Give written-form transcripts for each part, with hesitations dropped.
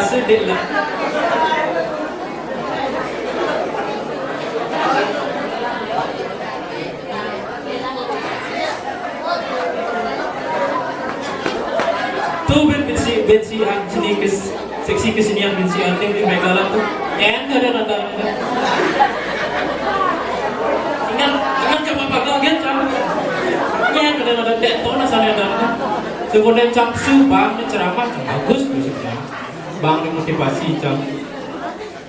sedih lah. Tuh bensian sini seksi kesinian bensian tim di Megalan tuh ada nada. Ingat coba pakai lagi cam. Ada nada detona sana ada. Kemudian cam bang ceramah bagus musiknya. Bang dimotivasi cam.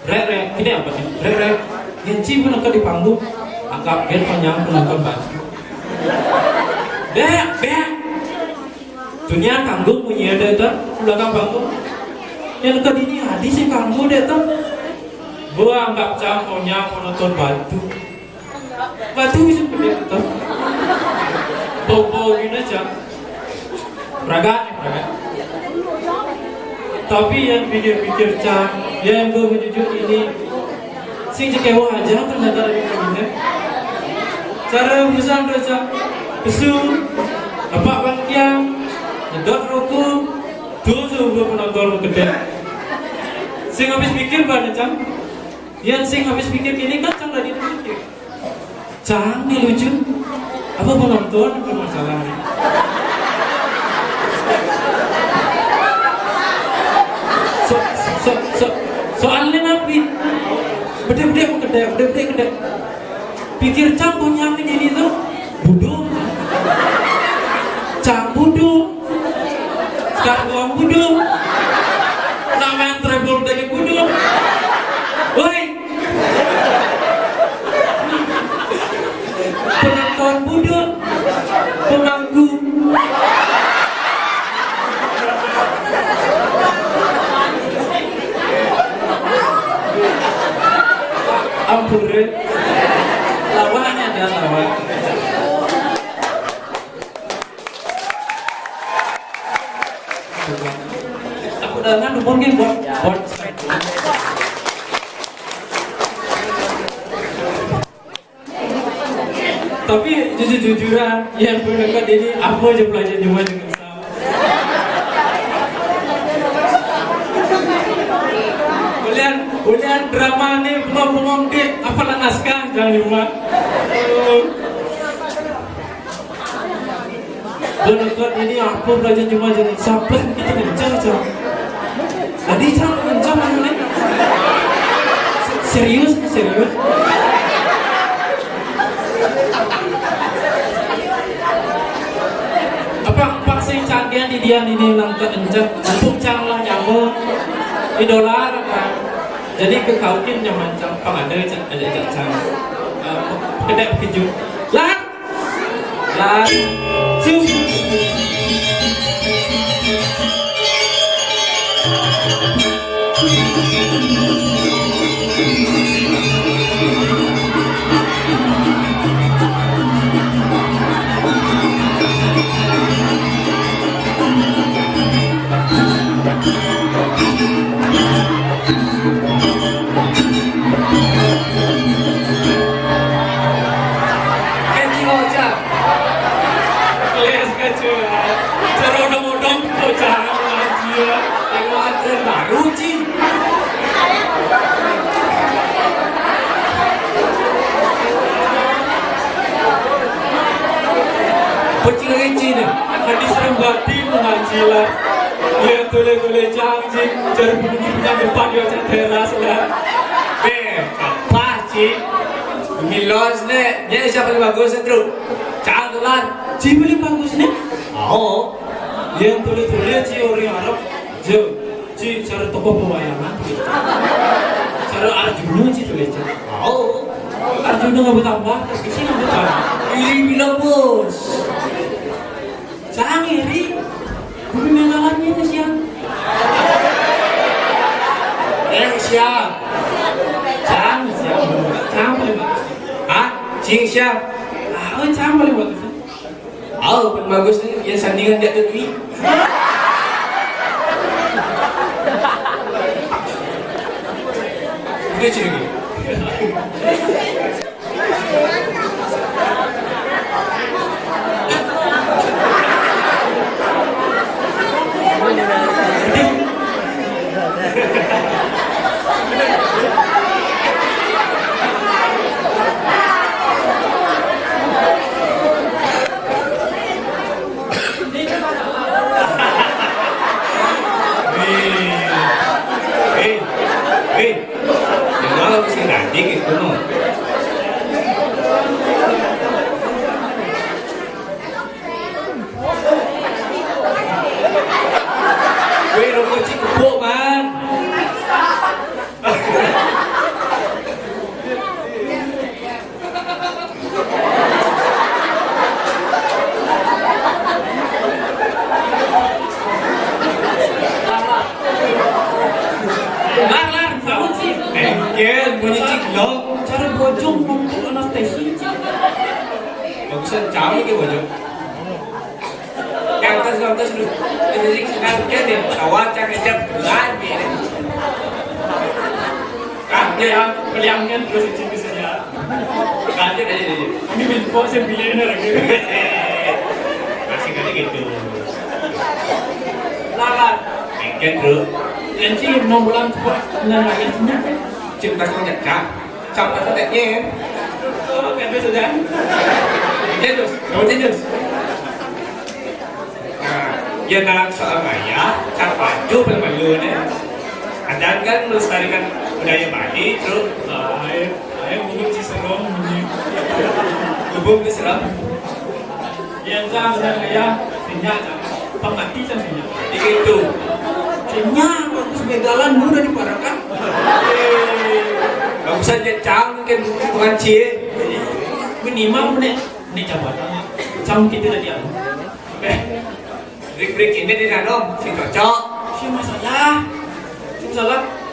Rek ini apa nih? Rek genci pun di panggung. Anggap gen panjang penonton baju. Dek. Dunia kanggung punya ada tuh belakang panggung. Yang ke dini hadis sih kamu deh tuh. Gua anggap cam punya penonton baju. Baju bisa gede tuh. Bobo gini cam. Praga. Tapi yang pikir cam, yang gue jujur ini sing cekewo aja ternyata lebih begini. Cara berusaha cam, kesu, apa bangkiang, nyedot rokok, tuh penonton gede. Sing habis pikir banget cam, yang sing habis pikir ini kan cam lagi pikir. Cam nih lucu, apa penonton permasalahan? Soalnya nabi gede pikir cam punya ini tuh budung cam budung sekarang uang budung nama yang treble dari budung woi penonton budung pemangku ampure lawannya ada lawan aku dengan mungkin buat tapi jujur-jujuran yang berdekat ini aku aja belajar cuma dengan Kemudian drama ini pengongkit apa naskah jangan lupa. Bentuk ini aku belajar cuma jadi sampai kita kencang. Tadi kencang mana? Serius. Apa sing canggih di dia ini langkah kencang, untuk canglah nyamuk, idola kan. Jadi ke kaukin nyaman cang, ada cang, kedek keju, lah, cium. Pecil-kecil ni, hadis rembati mengajilah. Ya tole janji, cari punya depan dia cari teras lah. Apa cik? Milos ni, dia siapa paling bagus tu? Canggih. Cik paling bagus ni? Oh, yang tole cik orang Arab, cik cara toko pewayangan. Cara Arjuna cik tole cik. Oh, Arjuna nggak bertambah, tapi sih nggak bertambah. Iri bilang bos. Jangan iri. Bumi mengalannya itu siang. Siang. Jangan boleh bagus. Hah? Siang. Jangan boleh bagus. Paling bagus ni yang sandingan dia tu ni. Dia ciri. sân cháu như cái buổi được càng tân dulu jadi sekarang dia kawan jangan jam lagi dia peliangkan terus cinta saja kaget aja ini info saya billioner lagi masih kali gitu lawan engket terus yang sih mau pulang cepat nah lagi cinta kau nyakap sampai kau teknya oh kan betul kan terus kau terus dia nak soal maya, tak baju belum ni. Anda kan melestarikan budaya Bali, terus ayah hubung Ciserong, hubung Ciserong. Yang saya benar ayah tinggal pemati macam ni. Itu, tinggal bagus begalan mudah diparakan. Kamu saja cang kan bukan cie. Minimal ni jabatan, cang kita dah dia. Break ini di dalam, si cocok. Si masalah,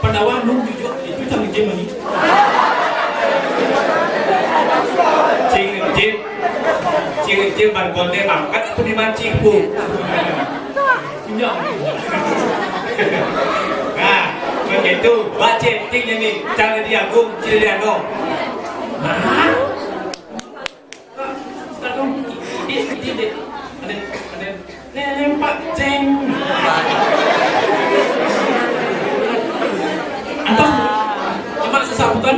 pendawan nung jujur itu cang jem ni. Cing jem balkon dia makan itu di mancing pun. Punya. Nah, begitu, baca tingnya ni, cara dia agung, cara dia dong. Nah, sekarang dia. Pak Ceng Antas Cuma sesabutan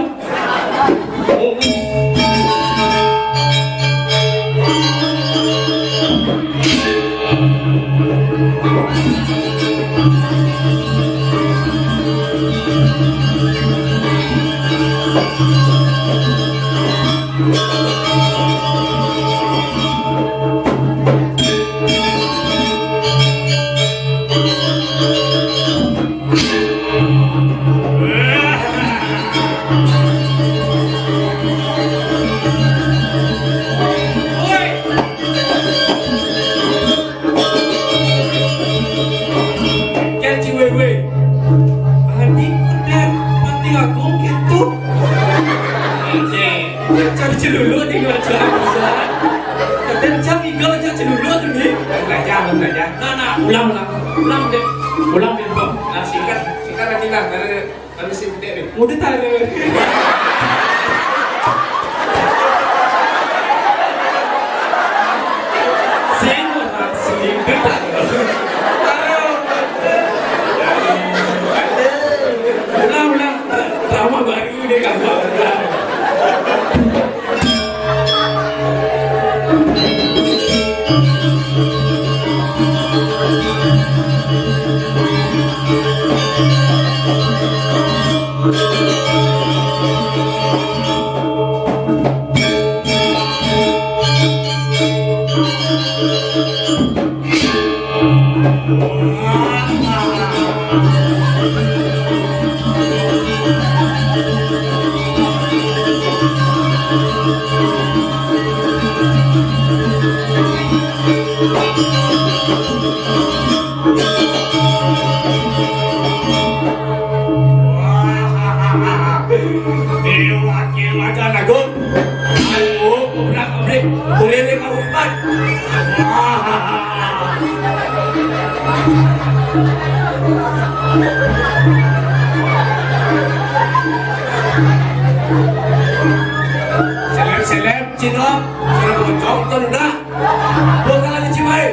celulu di luar jalan dan jam igal aja celulu tu ni belajar ulang deh bang singkat nanti lah kalau si muda ni muda tak ada selingkuh tak ulang drama baru ni kan ulang seleb Cina bocong tu dah bukan lagi cimai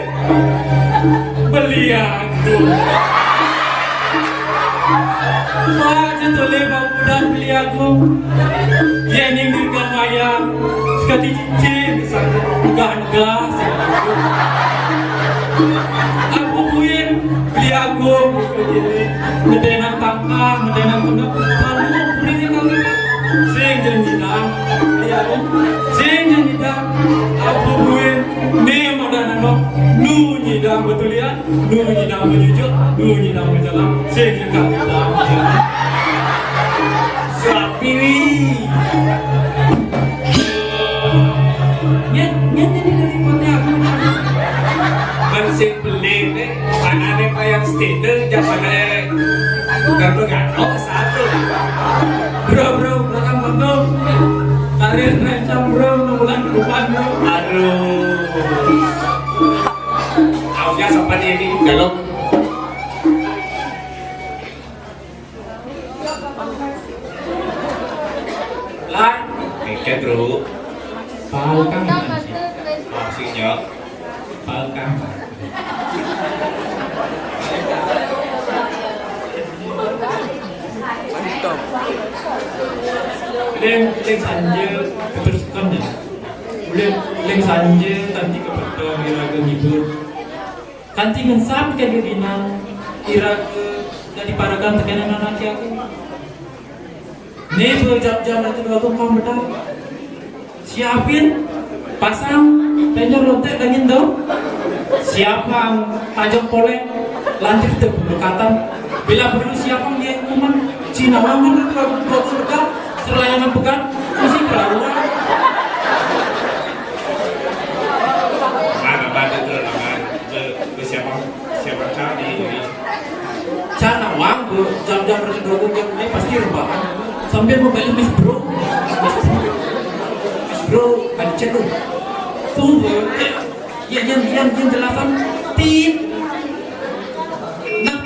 belian tu aja tu leba udan beli aku dia ninggikan ayam sekali cincin enggak aku puin beli aku medenang tangkang medenang pundak lalu puin kau sing jenidang sing jenidang aku puin ni modana no nu nyidang betul ya nu nyidang menjujur nu nyidang menjalan sing jenidang sapi nyet jadi dari kota aku kan sing pelik ni anane payang stender jasane garba gano satu bro belakang bro karir rancang bro bulan depan bro aduh Galop. Lai. Ikat bro. Palkang manji. Maksudnya. Palkang. Leng sanje keterusan ya. Leng sanje tanti kepada iraga ngibur. Kanti ngensam ke dinan iraga dari paragan tekanan anak aku. Nih berjam-jam itu aku kau medal. Siapin pasang penyor lontek daging dong. Siapa tajam poleng lanjut ke pendekatan. Bila perlu siapa dia kuman Cina wangan itu buat surga selayanan pekan mesti kerawang. Mana pada terangan siapa cari cara wang jam-jam berdoa ini pasti rebahan sambil membeli Miss Bro ada cek tuh tunggu yang jelasan tip nah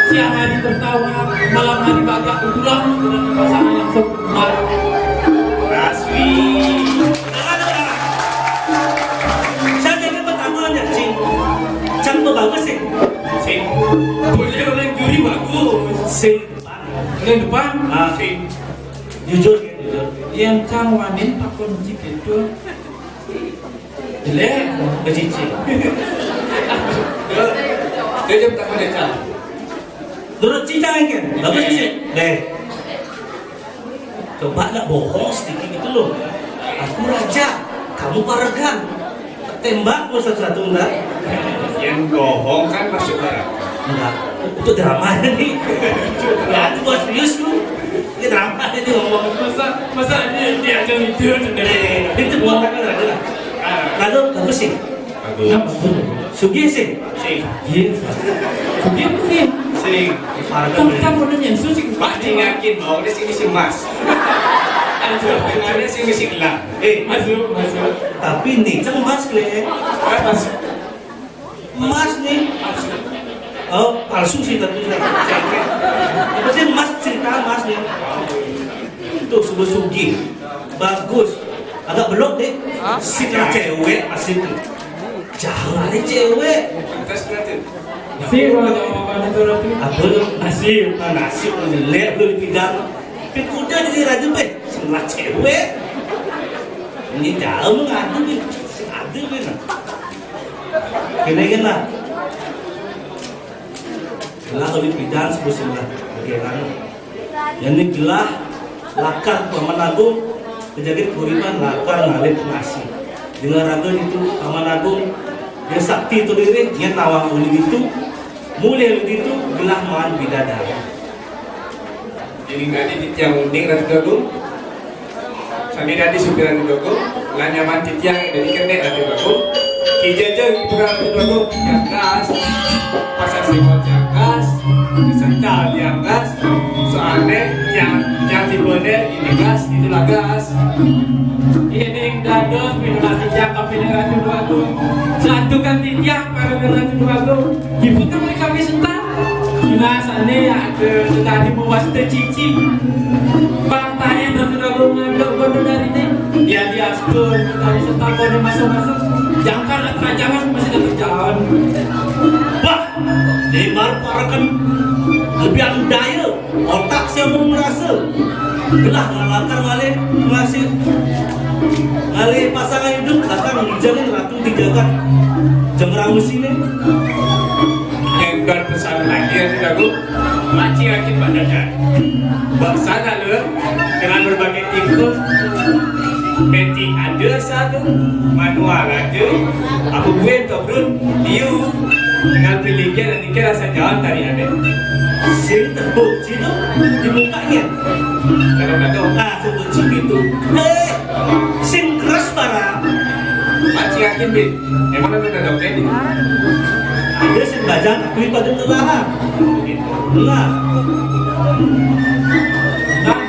siang hari tertawa, malam hari bahagia, itulah pasangan yang sempurna. Rasmi. Saya jadi pertamanya, Cing. Contoh bagus sih. Cing, boleh orang juri bagus. Sing. Yang depan, Sing. Jujur ya, jujur. Yang cang wanin takut jik itu. Jelek, Kecicik. dia jam tangan dia cang. Menurut Cita kan, bagus sih. Deh. Coba lah bohong sedikit gitu loh. Aku raja, kamu paragan. Tembak lu satu-satu enggak? Yang bohong kan masuk neraka. Enggak, itu drama nih. Ya, itu buat serius lu. Ini drama ini ngomong. Masa dia aja video sendiri. Itu buat apa lagi lah? Lalu bagus sih. Bagus. Sugi sih. Sing. Iya. Sugi sih. Sing. Paragan. Kamu nanya susi. Pak ngakin mau di sini sih Mas. Ada sini sih lah. Masuk. Tapi nih, kan mas kle. Mas nih. Oh, palsu sih tapi saya. Yang penting mas cerita mas nih. Tuh sebuah sugi. Bagus. Agak belok deh. Si cewek asik. Jangan ada cewek. Si kalau apa itu ratu? Apa tu? Nasib. Nasib lelek lu dipidang. Kuda jadi raja be, sebelah cewek. Ini jauh mengadu ni, ada be na. Kena. Gelah oleh pidang sebelah bagian. Yang ni gelah lakar Paman Agung, kejadian kuripan lakar ngalir nasi. Dengan raga itu Paman Agung, dia sakti tu diri, dia nawang oleh itu, mulai oleh itu gelah maan bidadari. Jadi nggak titiang unding Ratu Agung. Sami tadi supir Ratu Agung, lah nyaman titiang dari kene Ratu Agung. Kijajah itu Ratu Agung yang gas, pasar sewa yang gas, sental yang gas. Soalnya yang tipenya ini gas, itulah gas. Ini dados minuman titiang kopi Ratu Agung. Satukan titiang pada Ratu Agung. Ibu kan mereka sental. Biasanya ada tadi puas tercici. Bantanya dan sudah mengambil bodoh dari ini. Dia diaskun tadi setar bodoh masuk. Jangan masih dapat jalan. Wah, Neymar parakan lebih daya. Otak saya mau merasa. Gelah ngalakar ngalih masih ngalih pasangan hidup. Lakar menjalin ratu dijaga jemrang mesinnya. Dan pesan lagi Ratu Agung, maci yakin padanya. Bangsa lalu dengan berbagai tikus, meeting ada satu, manual ada, aku gue tobrun, diu dengan pilihan dan dikira rasa jalan tadi ada. Sing terbukti tu di mukanya. Kalau kata Terbukti itu. Sing keras parah. maci yakin bin, emang ada dokter ini. Ada sing bajang akui pada telahan. Nah,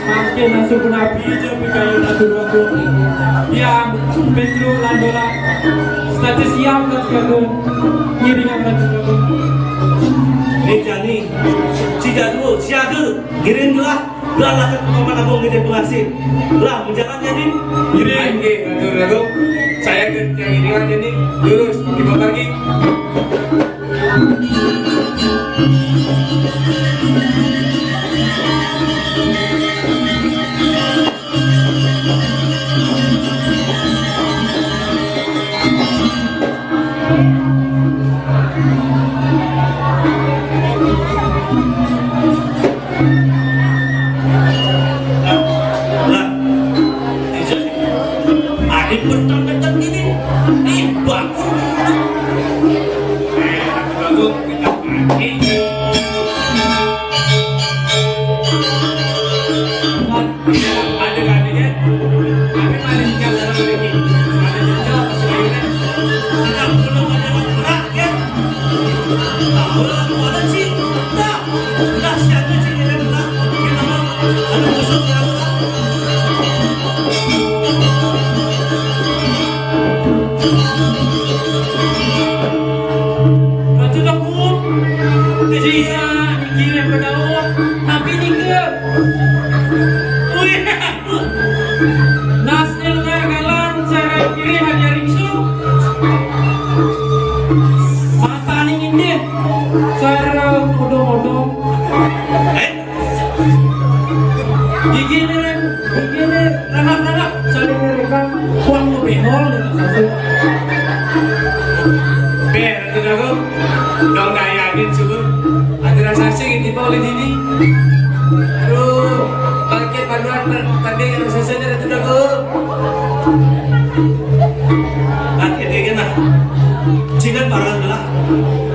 makin masuk Nabi je berkaya Ratu Agung. Yang Petro Landola status siap Ratu Agung. Ngiringan Ratu Agung. ni jika dulu siaga giring gelah lakar Paman Agung gede pengasih. Gelah menjalan jadi Giring Ratu Agung. Saya ke yang iringan jadi lurus di bawah lagi. adik bentar-bentar gini bangun. Ratu Agung kita mati. Ada adanya, tapi mana tinggal satu lagi. Ada jejak selainnya. Sedang belum ada gerak ya. Tahu lah mana sih? Dah siapa sih yang gerak? Kita mau ada musuh gerak. Ratu Agung, dia kirim pedawang, tapi ni ke? Nasil galan saya kirim hadiah ringsu. Mata angin dia, saya odong-odong. Gigi ni, ranak-ranak, saya mereka kuang behol dengan satu. Ratu Agung, dong dayakin suruh. Ada rasa asing di bawah ini. Aduh, bangkit paduan tadi yang rasa Ratu Agung. Akhirnya kena jika barang gelah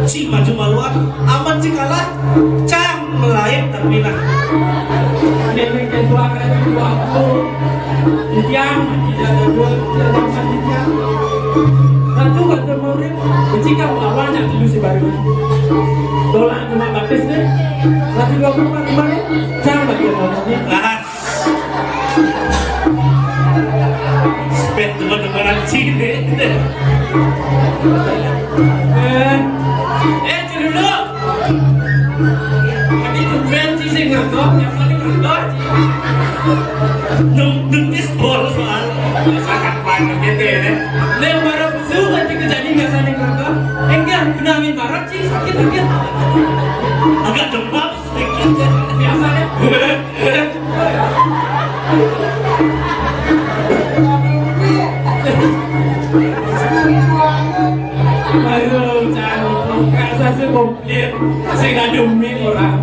si maju maluan aman si kalah cang melayang terpinah. Dia mungkin dua kali dua aku. Tiang tidak ada dua tiang. Ratu kata murid, jika lawannya dulu si baru. Tolak cuma baptis deh. Ratu Agung kemarin jangan bagian ngomongnya. Spek teman-teman cile. Dulu. Ini tuh benci sih ngergok, yang paling ngergok. Nungis bol soal. Sangat panik gitu ya. Leo baru busuk nanti kejadian nggak sana ngergok. Enggak, kena angin barat sih sakit. Aduh, cantik. Gak usah komplit. Saya gak demi orang.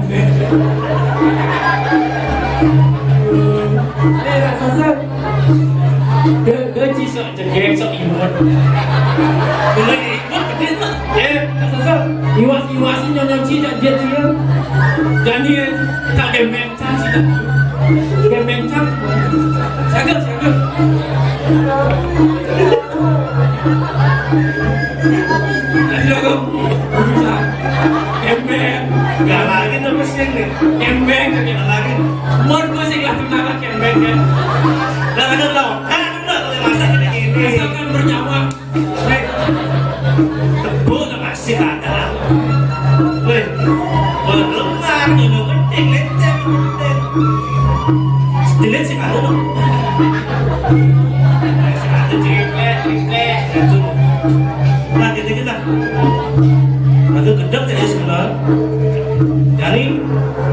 Gak usah. Gaji sok jegeng, sok imut. Boleh ikut ke dia tak? Gak usah. Iwas-iwas ini nyonya cidak dia. Jadi tak gemeng cidak. Gemeng Sagel. Aduh, bisa. Kembeng. Gak lagi tuh mesin nih. Kembeng. Gak lagi. Mon gue sih gak tunangan kembeng ya. Gak ada tau. Kan udah kalau masak kayak gini. Asalkan bernyawa. Hei, tebu tuh masih ada. Weh, berlengar tuh penting, leceh penting. Dilihat sih kalau tuh. Satu ciklek. Nah, kita. Aku gedek jadi sebelah. Jadi,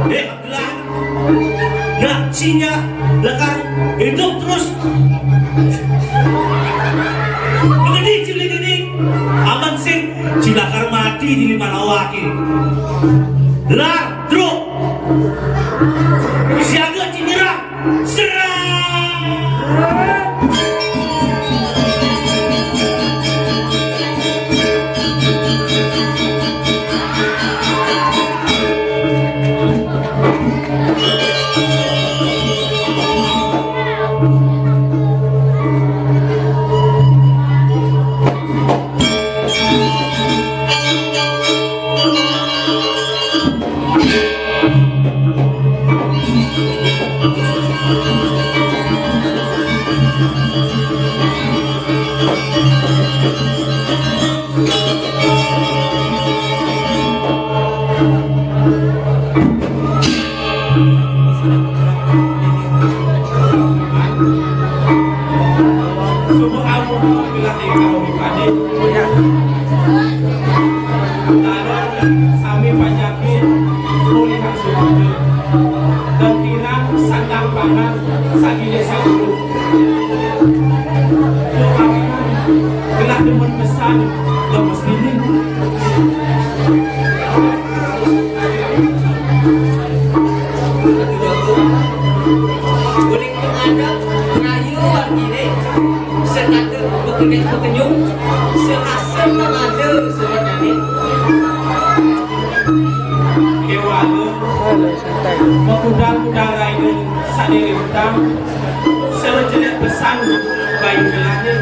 Abdullah. Nah, sinya lekar hidup terus. Gini. Aman sing cilakar mati di Malawaki. Lah, truk. Siaga cinyerah. Serang. Subuh aku bilang kalau dipade. Sami panjakin mulihan subuh. Dan kirang sandang pangan sagi desa dulu. Gelah demen pesan lemes ini. Kuning mengadap ngayuan gini senada bekenyung sehasil mengadap sebenarnya Kewalu mengudang-udara ini sadiri utang sejenak pesan bayi gelahnya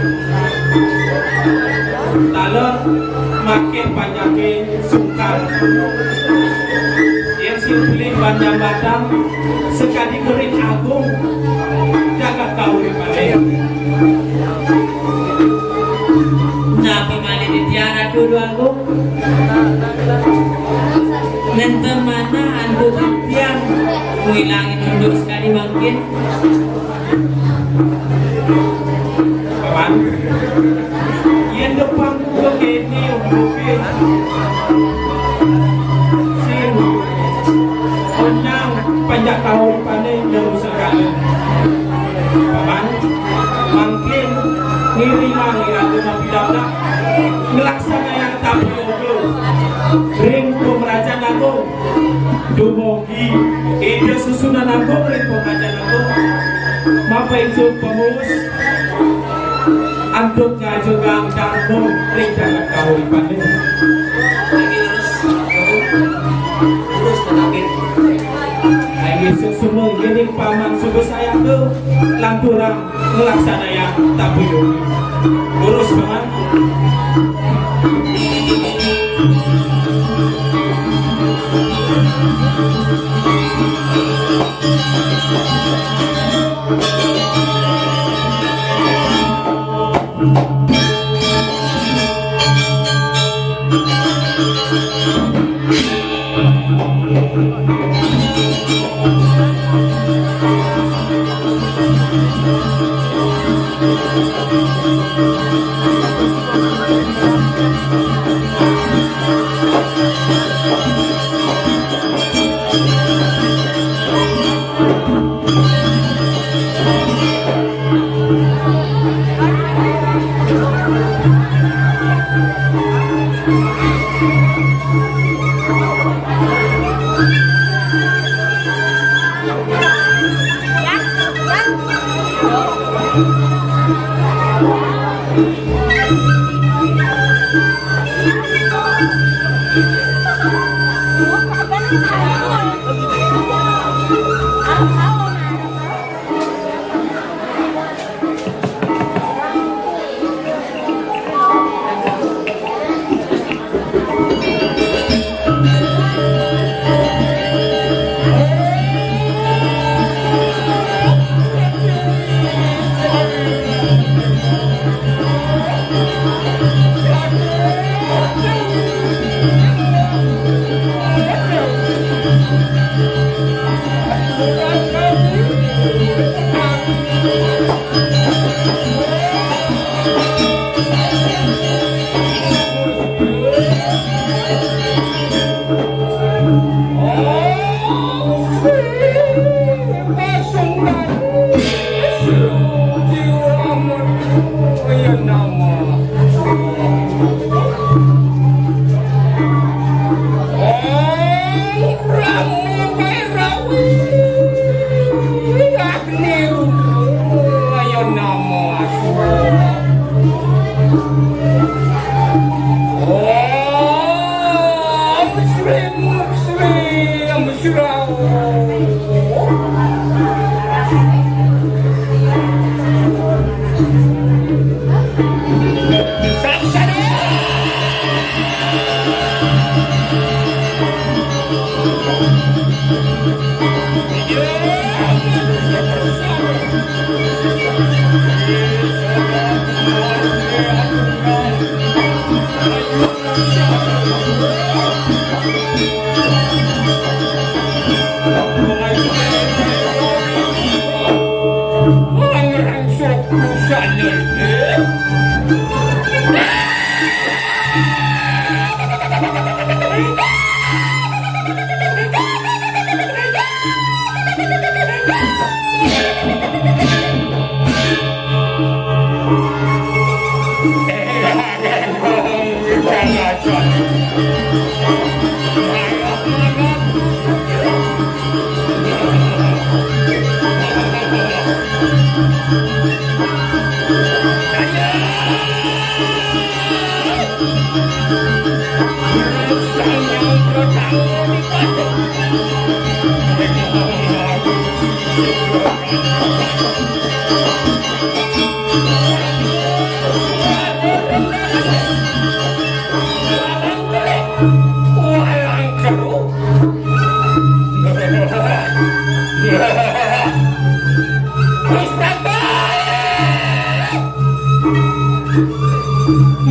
lalu makin panjangin sungkar yang simpulin banyak batang sekali gerik agung jaga kau di paling Nabi mali di tiara dulu aku nenten mana antu tiang ngilangin hidup sekali makin kawan yang depan begini mungkin sin onang panjang kau di paling jauh sekali kawan makin ngirilang iratu nabi daulah ngelaksana yang tak berlaku ring pemerajan aku dumogi ide susunan aku ring pemerajan aku mapa itu pemus antuk ngajugang darmo ring jaga kau ipane lagi terus tenangin lagi semua gini paman subuh sayang tu lanturang ngelaksana yang tak berlaku urus paman.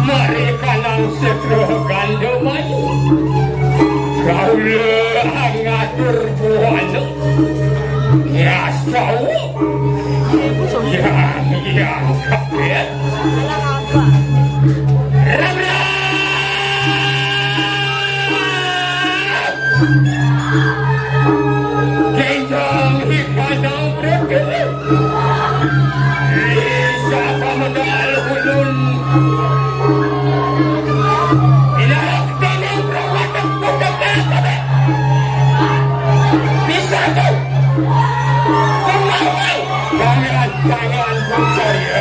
Mereka nang setro ganda mayu kau ngatur buana ya kau yang kaget Gendong hikadang berkelim Lisa pamadal hulun Inarak tenang perawatan pundang Bisa tu Kemauan Jangan percaya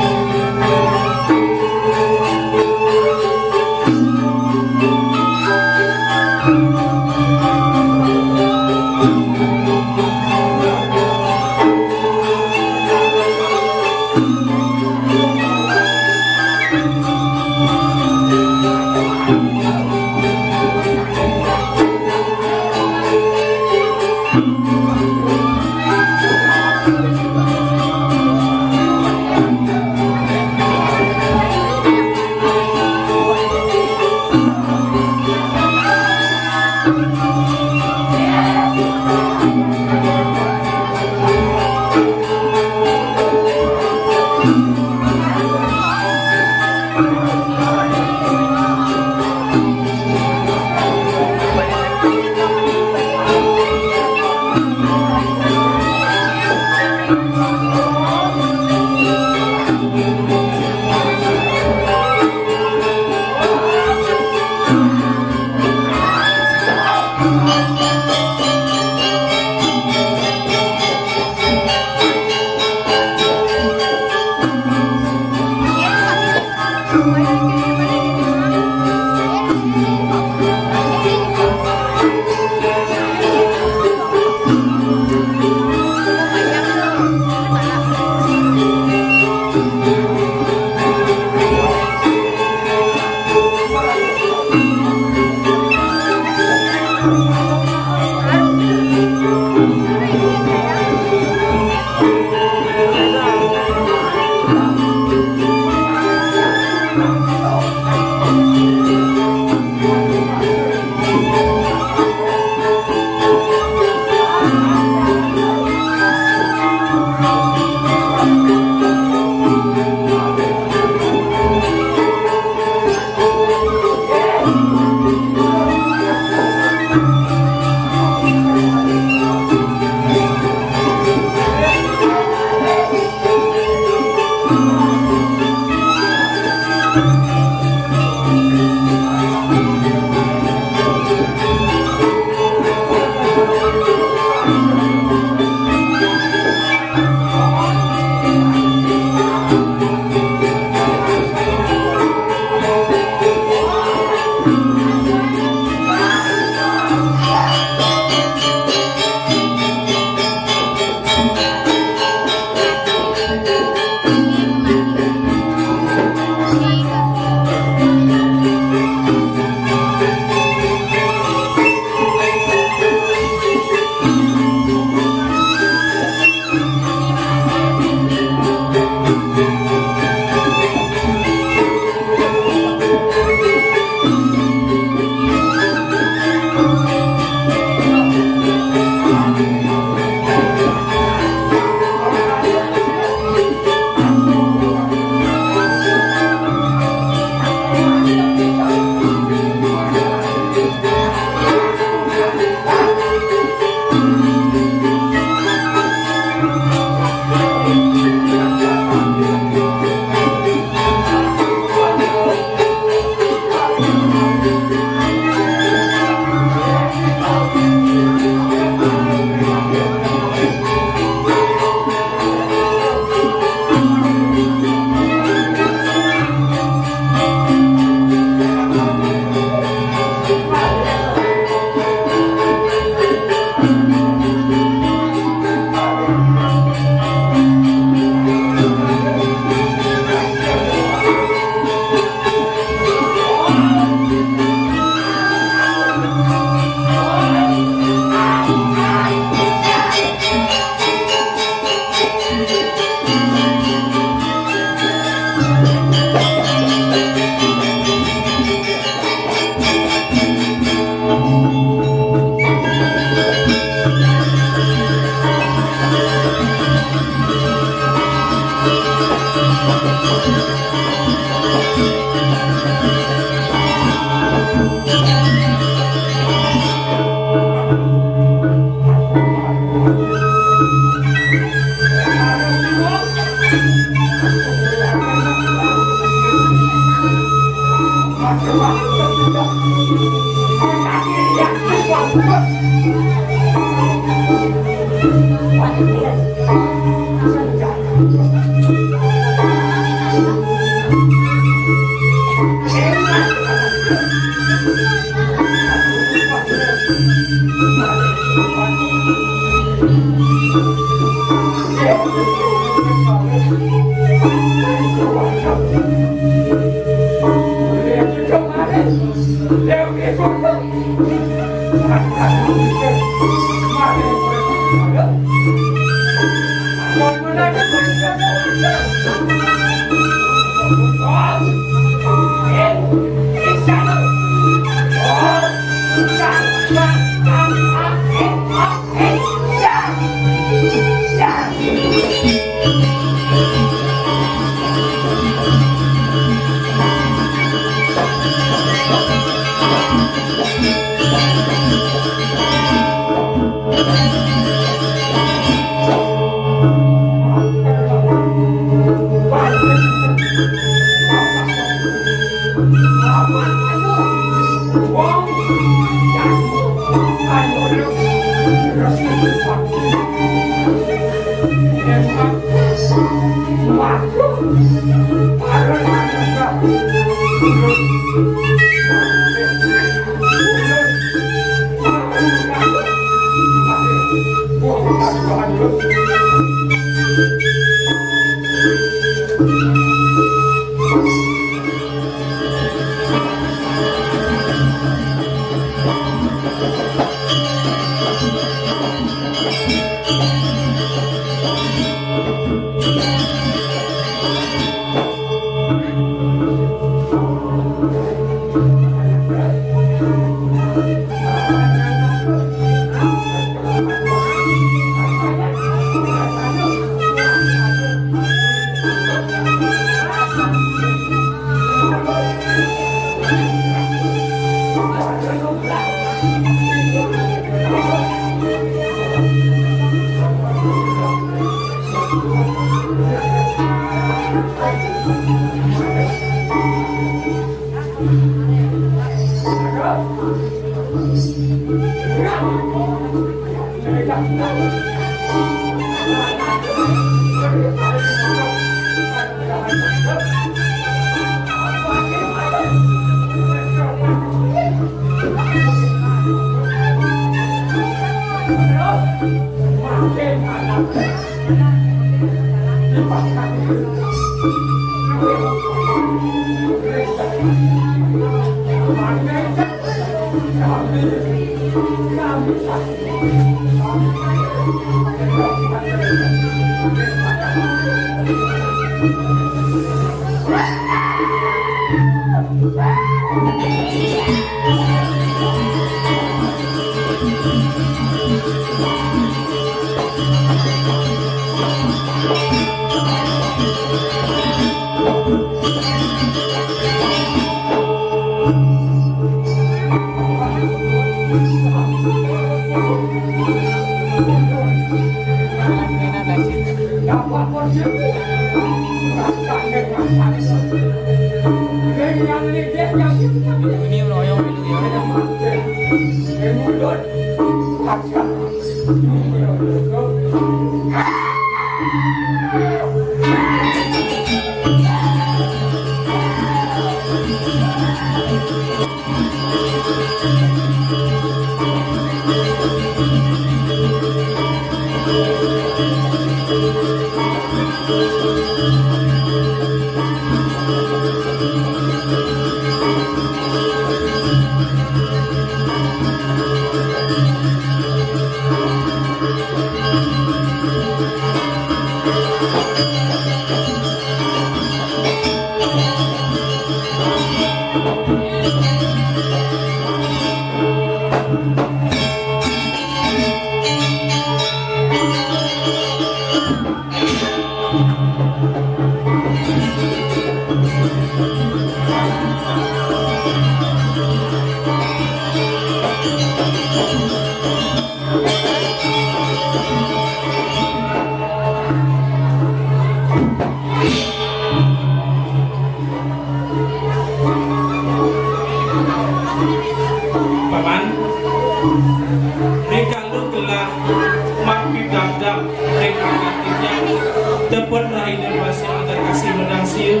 siu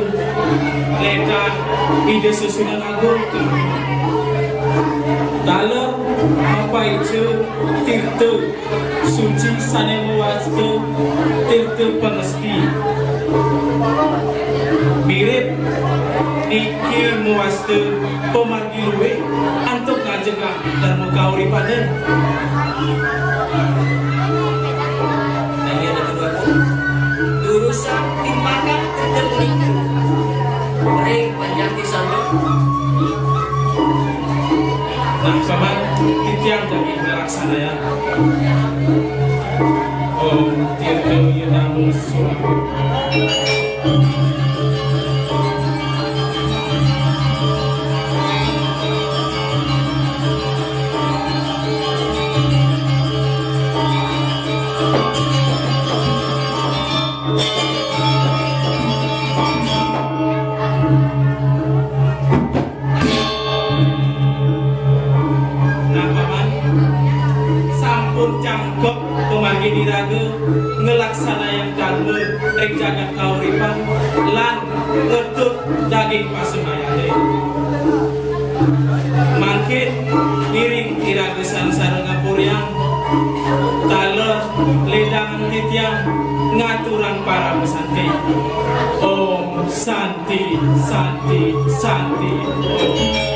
ledan ide sesudah agung dalam apa itu tirta suci sanemu wastu tirta pangesti mirip niki muwastu pemargi luwe untuk ngajengah dan mukauri pada Lagi ada kedua pun urusan timbangan tertentu mereka panjang satu nah paman titiang dari melaksana ya Om Tirta Yudamu Sumbu cangkok pemargi diraga ngelaksana yang dalme rek jagat kauripan lan ngetut daging pasumayane mangkin miring iraga sansara ngapuryang tala ledangan titiang ngaturan para pesanti Om Santi Santi Santi Om